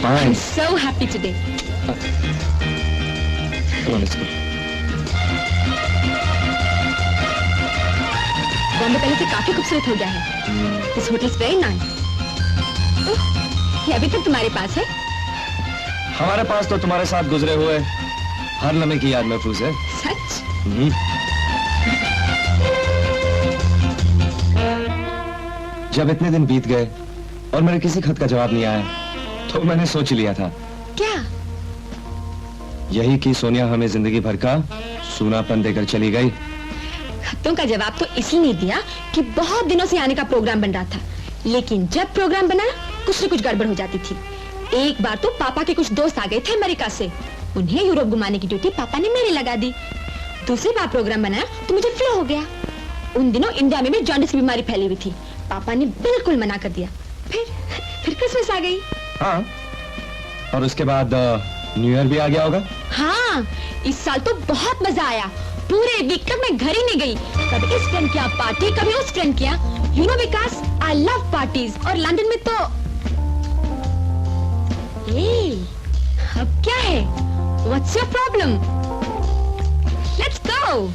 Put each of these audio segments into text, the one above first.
Fine. I'm so happy today. Come on, let's go. Bombay पहले से काफी खूबसूरत हो गया है. This hotel is very nice. ये अभी तक तुम्हारे पास है? हमारे पास तो तुम्हारे साथ गुजरे हुए हर लम्हे की याद महफूज है. सच? जब इतने दिन बीत गए और मेरे किसी खत का जवाब नहीं आया, तो मैंने सोच लिया था. क्या? यही कि सोनिया हमें जिंदगी भर का सूनापन देकर चली गई. खतों का जवाब तो इसलिए नहीं दिया कि बहुत दिनों से आने का प्रोग्राम बन रहा था. लेकिन जब प्रोग्राम बना, कुछ न कुछ गड़बड़ हो जाती थी. एक बार तो पापा के कुछ दोस्त आ गए थे अमेरिका से. उन्हें यूरोप घुमाने की ड्यूटी पापा ने मेरे लगा दी. दूसरी बार प्रोग्राम बनाया तो मुझे फ्लू हो गया. उन दिनों इंडिया में भी जॉन्डिस की बीमारी फैली हुई थी. पापा ने बिल्कुल मना कर दिया. फिर क्रिसमस आ गई. हाँ, और उसके बाद न्यू ईयर भी आ गया होगा. हाँ, इस साल तो बहुत मजा आया. पूरे वीक तक मैं घर ही नहीं गई. कभी इस फ्रेंड किया पार्टी, कभी उस फ्रेंड किया. You know because I love parties. और लंदन में तो अब क्या है? What's your problem? Let's go.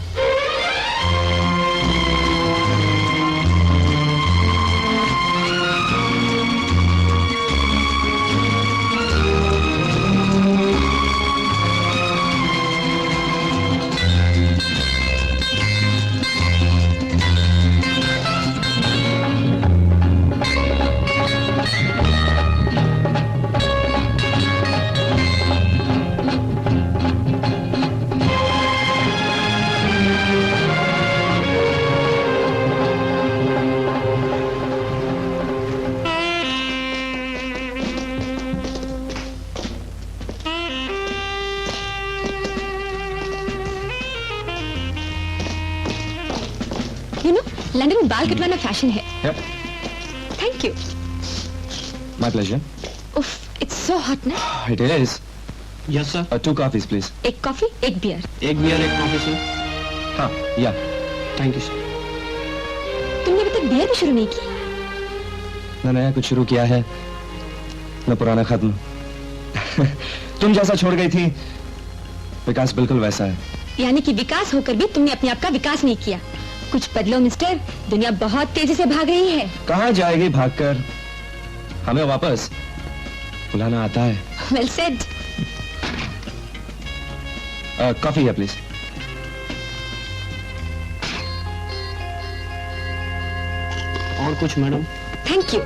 London में बाल कटवाना फैशन है. Thank you. My pleasure. उफ, it's so hot ना. It is. Yes sir. 2 coffees please. एक कॉफी, एक बियर. एक बियर एक कॉफी सर. हाँ, या. Thank you sir. तुमने अभी तक बियर भी शुरू नहीं की? न नया कुछ शुरू किया है, न पुराना खत्म. तुम जैसा छोड़ गई थी, विकास बिल्कुल वैसा है. यानी कि विकास होकर भी तुमने अपने आप का विकास नहीं किया. कुछ बदलो मिस्टर, दुनिया बहुत तेजी से भाग रही है. कहाँ जाएगी भागकर? हमें वापस बुलाना आता है. Well said. कॉफी है प्लीज. और कुछ मैडम? Thank you.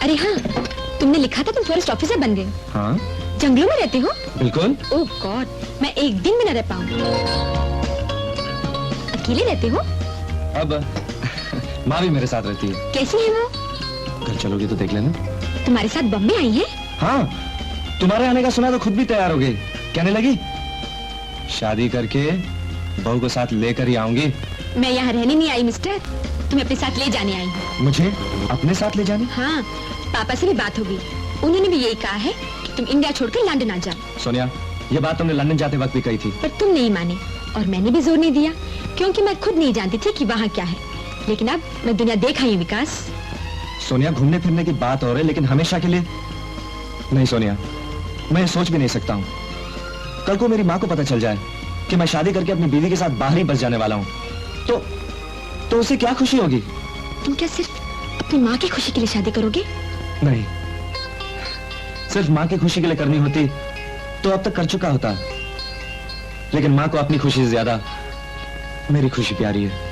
अरे हाँ, तुमने लिखा था तुम फॉरेस्ट ऑफिसर बन गए. हाँ, जंगलों में रहते हो? बिल्कुल. ओह गॉड, मैं एक दिन भी न रह पाऊंगी. अकेले रहते हो? अब माँ भी मेरे साथ रहती है. कैसी है वो? घर चलोगी तो देख लेना. तुम्हारे साथ बॉम्बे आई है? हाँ, तुम्हारे आने का सुना तो खुद भी तैयार हो गई. कहने लगी शादी करके बहू को साथ लेकर ही आऊंगी. मैं यहाँ रहने नहीं आई मिस्टर, तुम्हें अपने साथ ले जाने आई हूँ. मुझे अपने साथ ले जाने? हाँ, पापा से भी बात होगी. उन्होंने भी यही कहा है कि तुम इंडिया छोड़कर लंदन आ जाओ. सोनिया, ये बात तुमने लंदन जाते वक्त भी कही थी. पर तुम नहीं माने और मैंने भी जोर नहीं दिया, क्योंकि मैं खुद नहीं जानती थी कि वहाँ क्या है. लेकिन अब मैं दुनिया देख आई हूँ विकास. सोनिया, घूमने फिरने की बात हो रही, लेकिन हमेशा के लिए नहीं. सोनिया, मैं सोच भी नहीं सकता हूँ. कल को मेरी माँ को पता चल जाए कि मैं शादी करके अपनी बीवी के साथ बाहर ही बस जाने वाला हूँ, तो उसे क्या खुशी होगी? तुम क्या सिर्फ अपनी माँ की खुशी के लिए शादी करोगे? नहीं, सिर्फ माँ की खुशी के लिए करनी होती तो अब तक कर चुका होता. लेकिन माँ को अपनी खुशी से ज्यादा मेरी खुशी प्यारी है.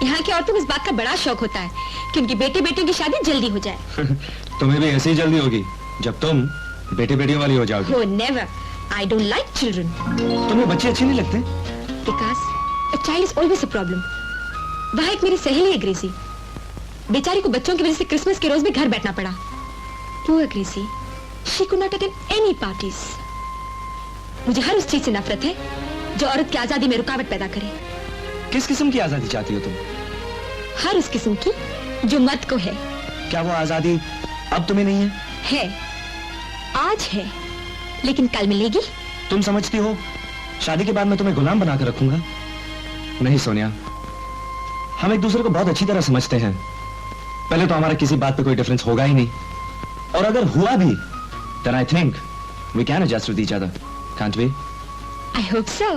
यहाँ की औरतों को इस बात का बड़ा शौक होता है कि उनकी बेटे बेटियों की शादी जल्दी हो जाए. तुम्हें भी ऐसी ही जल्दी होगी जब तुम बेटे बेटियों वाली हो जाओगी. Oh, never. I don't like children. तुम्हें बच्चे अच्छे नहीं लगते? Because a child is always a problem. वहाँ एक मेरी सहेली है ग्रेसी. बेचारी को बच्चों की वजह से क्रिसमस के रोज भी घर बैठना पड़ा. Poor Gracie. She could not attend any parties. मुझे हर उस चीज से नफरत है जो औरत की आजादी में रुकावट पैदा करे. किस किस्म की आजादी चाहती हो तुम? हर उस किस्म की जो मर्द को है. क्या वो आजादी अब तुम्हें नहीं है? है, आज है, लेकिन कल मिलेगी. तुम समझती हो शादी के बाद मैं तुम्हें गुलाम बनाकर रखूंगा? नहीं सोनिया, हम एक दूसरे को बहुत अच्छी तरह समझते हैं. पहले तो हमारा किसी बात पे कोई डिफरेंस होगा ही नहीं, और अगर हुआ भी then I think we can adjust with each other, can't we? I hope so.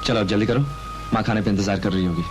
चलो अब जल्दी करो, माँ खाने पे इंतजार कर रही होगी.